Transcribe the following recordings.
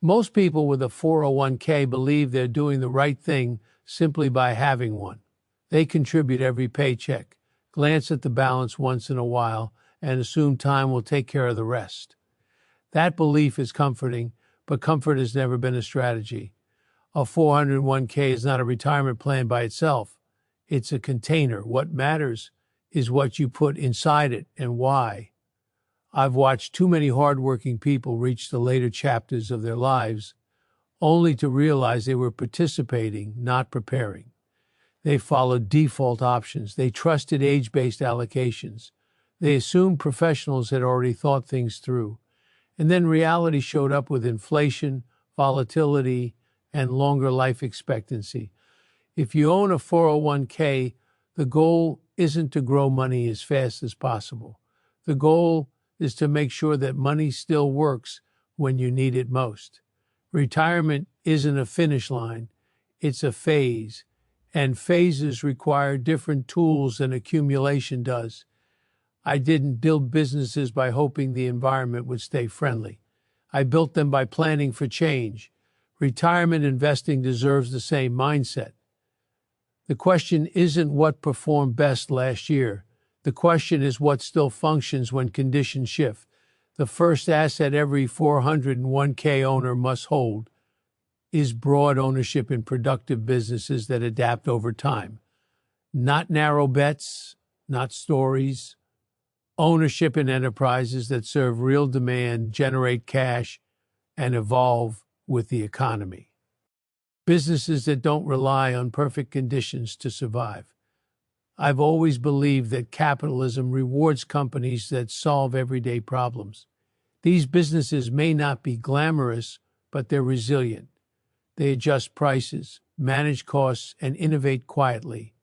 Most people with a 401k believe they're doing the right thing simply by having one. They contribute every paycheck, glance at the balance once in a while, and assume time will take care of the rest. That belief is comforting, but comfort has never been a strategy. A 401k is not a retirement plan by itself. It's a container. What matters is what you put inside it and why. I've watched too many hardworking people reach the later chapters of their lives only to realize they were participating, not preparing. They followed default options. They trusted age-based allocations. They assumed professionals had already thought things through. And then reality showed up with inflation, volatility, and longer life expectancy. If you own a 401k, the goal isn't to grow money as fast as possible. The goal is to make sure that money still works when you need it most. Retirement isn't a finish line, it's a phase, and phases require different tools than accumulation does. I didn't build businesses by hoping the environment would stay friendly. I built them by planning for change. Retirement investing deserves the same mindset. The question isn't what performed best last year. The question is what still functions when conditions shift. The first asset every 401k owner must hold is broad ownership in productive businesses that adapt over time. Not narrow bets, not stories. Ownership in enterprises that serve real demand, generate cash, and evolve with the economy. Businesses that don't rely on perfect conditions to survive. I've always believed that capitalism rewards companies that solve everyday problems. These businesses may not be glamorous, but they're resilient. They adjust prices, manage costs, and innovate quietly.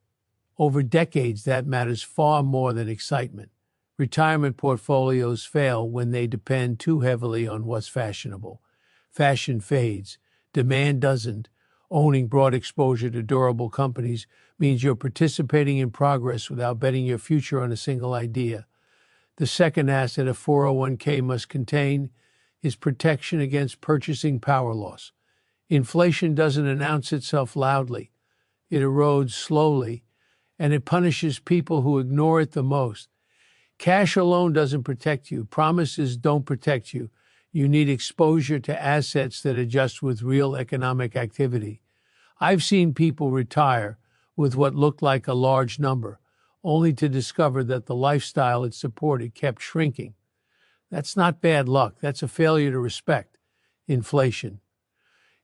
Over decades, that matters far more than excitement. Retirement portfolios fail when they depend too heavily on what's fashionable. Fashion fades. Demand doesn't. Owning broad exposure to durable companies means you're participating in progress without betting your future on a single idea. The second asset a 401k must contain is protection against purchasing power loss. Inflation doesn't announce itself loudly. It erodes slowly, and it punishes people who ignore it the most. Cash alone doesn't protect you. Promises don't protect you. You need exposure to assets that adjust with real economic activity. I've seen people retire with what looked like a large number, only to discover that the lifestyle it supported kept shrinking. That's not bad luck. That's a failure to respect inflation.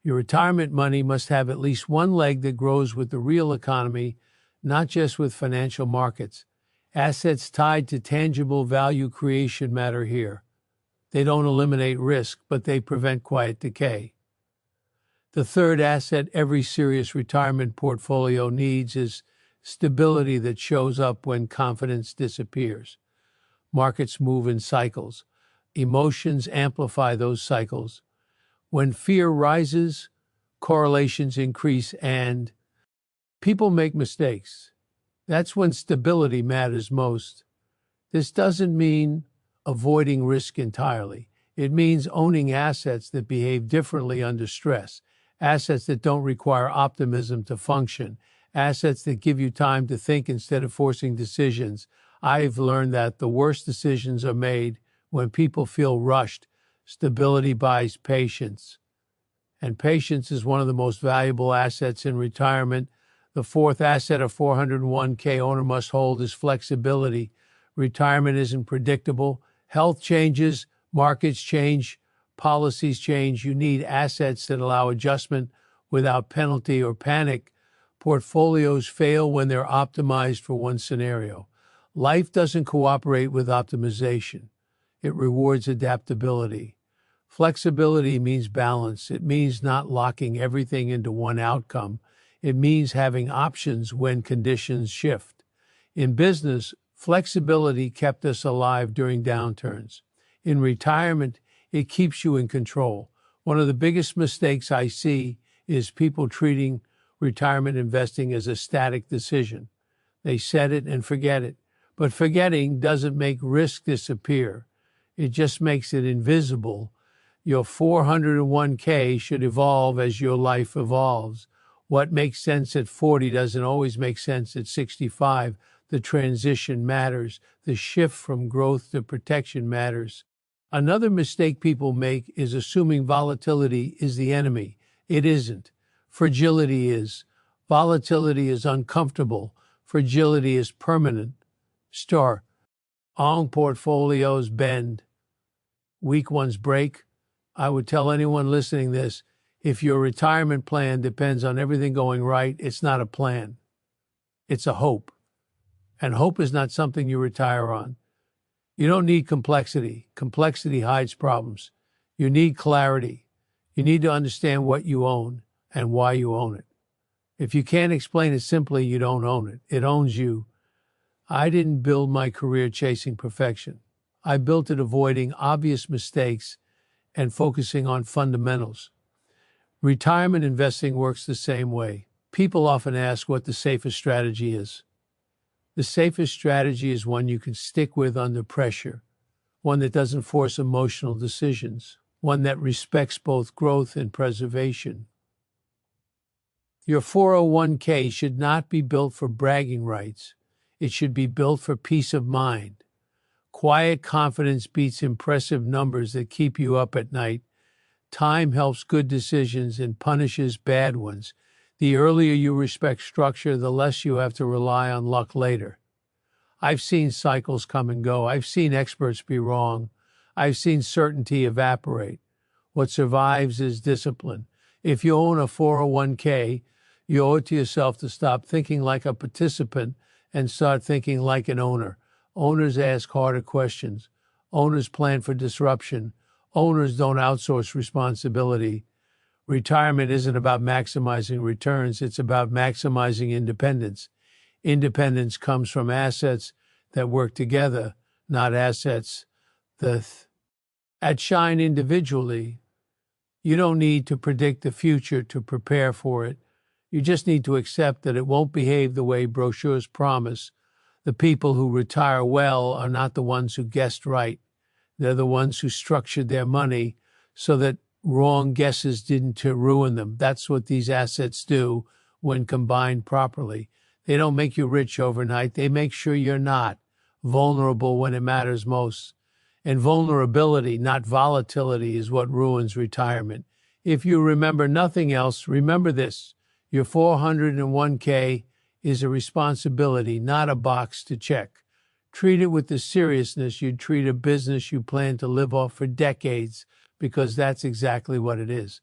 Your retirement money must have at least one leg that grows with the real economy, not just with financial markets. Assets tied to tangible value creation matter here. They don't eliminate risk, but they prevent quiet decay. The third asset every serious retirement portfolio needs is stability that shows up when confidence disappears. Markets move in cycles. Emotions amplify those cycles. When fear rises, correlations increase and people make mistakes. That's when stability matters most. This doesn't mean avoiding risk entirely. It means owning assets that behave differently under stress, assets that don't require optimism to function, assets that give you time to think instead of forcing decisions. I've learned that the worst decisions are made when people feel rushed. Stability buys patience. And patience is one of the most valuable assets in retirement. The fourth asset a 401k owner must hold is flexibility. Retirement isn't predictable. Health changes, markets change, policies change. You need assets that allow adjustment without penalty or panic. Portfolios fail when they're optimized for one scenario. Life doesn't cooperate with optimization. It rewards adaptability. Flexibility means balance. It means not locking everything into one outcome. It means having options when conditions shift. In business, flexibility kept us alive during downturns. In retirement, it keeps you in control. One of the biggest mistakes I see is people treating retirement investing as a static decision. They set it and forget it. But forgetting doesn't make risk disappear. It just makes it invisible. Your 401k should evolve as your life evolves. What makes sense at 40 doesn't always make sense at 65. The transition matters. The shift from growth to protection matters. Another mistake people make is assuming volatility is the enemy. It isn't. Fragility is. Volatility is uncomfortable. Fragility is permanent. Long portfolios bend. Weak ones break. I would tell anyone listening this, if your retirement plan depends on everything going right, it's not a plan. It's a hope. And hope is not something you retire on. You don't need complexity. Complexity hides problems. You need clarity. You need to understand what you own and why you own it. If you can't explain it simply, you don't own it. It owns you. I didn't build my career chasing perfection. I built it avoiding obvious mistakes and focusing on fundamentals. Retirement investing works the same way. People often ask what the safest strategy is. The safest strategy is one you can stick with under pressure, one that doesn't force emotional decisions, one that respects both growth and preservation. Your 401k should not be built for bragging rights. It should be built for peace of mind. Quiet confidence beats impressive numbers that keep you up at night. Time helps good decisions and punishes bad ones. The earlier you respect structure, the less you have to rely on luck later. I've seen cycles come and go. I've seen experts be wrong. I've seen certainty evaporate. What survives is discipline. If you own a 401k, you owe it to yourself to stop thinking like a participant and start thinking like an owner. Owners ask harder questions. Owners plan for disruption. Owners don't outsource responsibility. Retirement isn't about maximizing returns. It's about maximizing independence. Independence comes from assets that work together, not assets that shine individually. You don't need to predict the future to prepare for it. You just need to accept that it won't behave the way brochures promise. The people who retire well are not the ones who guessed right. They're the ones who structured their money so that wrong guesses didn't ruin them. That's what these assets do when combined properly. They don't make you rich overnight. They make sure you're not vulnerable when it matters most. And vulnerability, not volatility, is what ruins retirement. If you remember nothing else, remember this. Your 401k is a responsibility, not a box to check. Treat it with the seriousness you'd treat a business you plan to live off for decades, because that's exactly what it is.